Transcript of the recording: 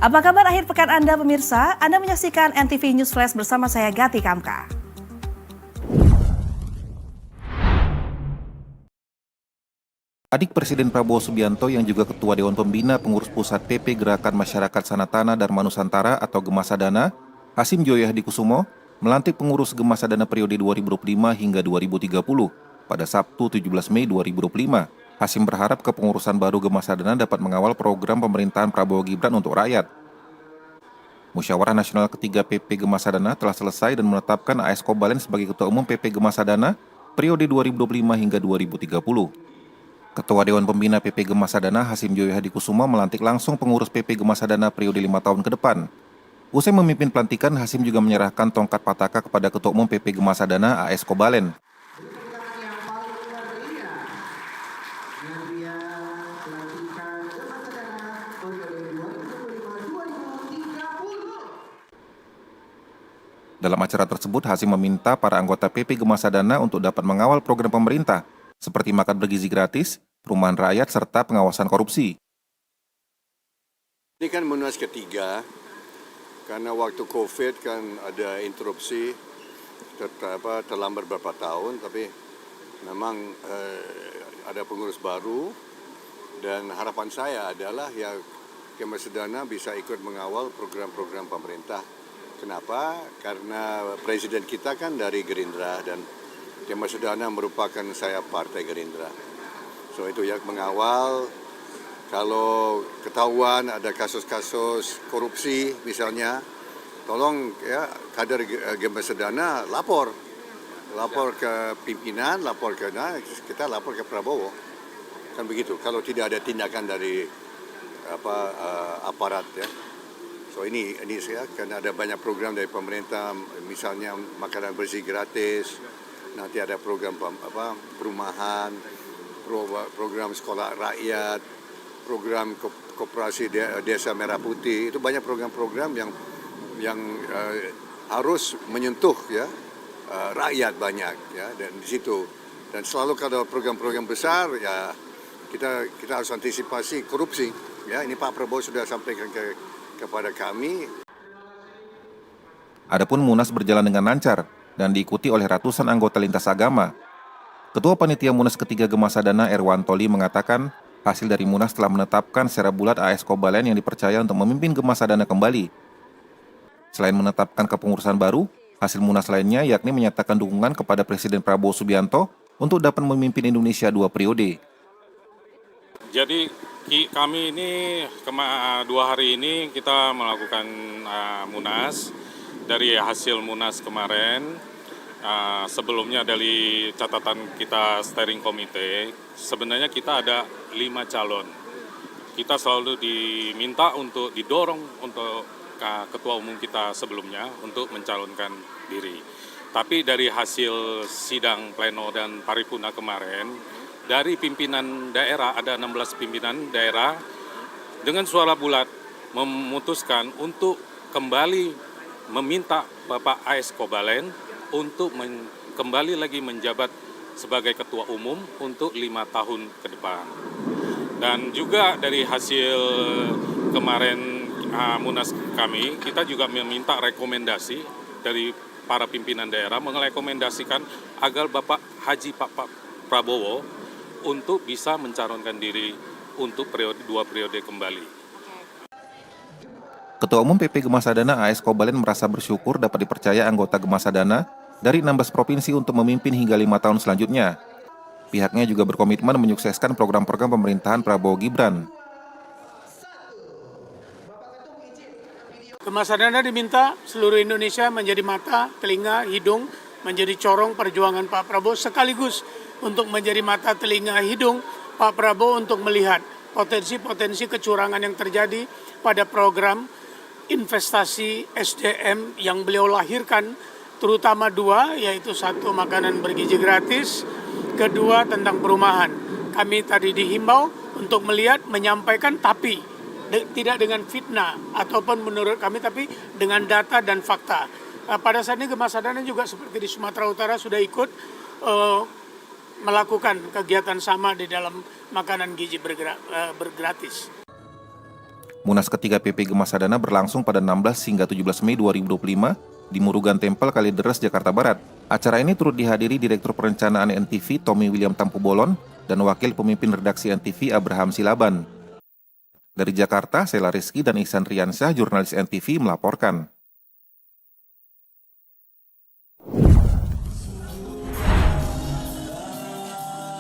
Apa kabar akhir pekan Anda pemirsa? Anda menyaksikan NTV News Flash bersama saya Gati Kamka. Adik Presiden Prabowo Subianto yang juga Ketua Dewan Pembina Pengurus Pusat PP Gerakan Masyarakat Sanatana Dharma Nusantara atau Gemasadana, Hasim Joyo Hadikusumo, melantik pengurus Gemasadana periode 2025 hingga 2030 pada Sabtu 17 Mei 2025. Hasim berharap kepengurusan baru Gemasadana dapat mengawal program pemerintahan Prabowo Gibran untuk rakyat. Musyawarah Nasional ketiga PP Gemasadana telah selesai dan menetapkan AS Kobalen sebagai Ketua Umum PP Gemasadana periode 2025 hingga 2030. Ketua Dewan Pembina PP Gemasadana Hasim Joyo Hadikusumo melantik langsung pengurus PP Gemasadana periode 5 tahun ke depan. Usai memimpin pelantikan, Hasim juga menyerahkan tongkat pataka kepada Ketua Umum PP Gemasadana AS Kobalen. Dalam acara tersebut, Hasim meminta para anggota PP Gemasadana untuk dapat mengawal program pemerintah, seperti makan bergizi gratis, perumahan rakyat, serta pengawasan korupsi. Ini kan Munas ketiga, karena waktu COVID kan ada interupsi, terlambat beberapa tahun, tapi memang ada pengurus baru, dan harapan saya adalah ya Gemasadana bisa ikut mengawal program-program pemerintah. Kenapa? Karena presiden kita kan dari Gerindra dan Gemasadana merupakan sayap partai Gerindra. So itu ya mengawal kalau ketahuan ada kasus-kasus korupsi misalnya, tolong ya kader Gemasadana lapor ke pimpinan, kita lapor ke Prabowo. Kan begitu. Kalau tidak ada tindakan dari aparat ya. So ini saya kan ada banyak program dari pemerintah, misalnya makanan bersih gratis, nanti ada program perumahan, program sekolah rakyat, program koperasi desa Merah Putih. Itu banyak program-program yang harus menyentuh ya rakyat banyak ya, dan di situ. Dan selalu kalau program-program besar ya kita harus antisipasi korupsi. Ya, ini Pak Prabowo sudah sampaikan kepada kami. Adapun Munas berjalan dengan lancar dan diikuti oleh ratusan anggota lintas agama. Ketua Panitia Munas ketiga Gemasadana Erwantoli mengatakan, hasil dari Munas telah menetapkan secara bulat AS Kobalen yang dipercaya untuk memimpin Gemasadana kembali. Selain menetapkan kepengurusan baru, hasil Munas lainnya yakni menyatakan dukungan kepada Presiden Prabowo Subianto untuk dapat memimpin Indonesia 2 periode. Jadi kami ini 2 hari ini kita melakukan Munas. Dari hasil Munas kemarin, sebelumnya dari catatan kita steering committee, sebenarnya kita ada 5 calon. Kita selalu diminta untuk didorong untuk ketua umum kita sebelumnya untuk mencalonkan diri. Tapi dari hasil sidang pleno dan paripurna kemarin, dari pimpinan daerah, ada 16 pimpinan daerah, dengan suara bulat memutuskan untuk kembali meminta Bapak AS Kobalen untuk kembali lagi menjabat sebagai ketua umum untuk 5 tahun ke depan. Dan juga dari hasil kemarin Munas kami, kita juga meminta rekomendasi dari para pimpinan daerah merekomendasikan agar Bapak Haji Pak Prabowo untuk bisa mencalonkan diri untuk 2 periode kembali. Ketua Umum PP Gemasadana AS Kobalen merasa bersyukur dapat dipercaya anggota Gemasadana dari 16 provinsi untuk memimpin hingga 5 tahun selanjutnya. Pihaknya juga berkomitmen menyukseskan program-program pemerintahan Prabowo Gibran. Gemasadana diminta seluruh Indonesia menjadi mata, telinga, hidung, menjadi corong perjuangan Pak Prabowo, sekaligus untuk menjadi mata, telinga, hidung Pak Prabowo untuk melihat potensi-potensi kecurangan yang terjadi pada program investasi SDM yang beliau lahirkan, terutama 2, yaitu 1 makanan bergizi gratis, kedua tentang perumahan. Kami tadi dihimbau untuk melihat, menyampaikan, tapi tidak dengan fitnah ataupun menurut kami, tapi dengan data dan fakta. Pada saat ini Gemasadana juga seperti di Sumatera Utara sudah ikut melakukan kegiatan sama di dalam makanan gizi bergratis. Munas ketiga PP Gemasadana berlangsung pada 16 hingga 17 Mei 2025 di Murugan Tempel, Kalideres, Jakarta Barat. Acara ini turut dihadiri Direktur Perencanaan NTV Tommy William Tampubolon dan Wakil Pemimpin Redaksi NTV Abraham Silaban. Dari Jakarta, Sela Rizky dan Ihsan Riansyah, jurnalis NTV melaporkan.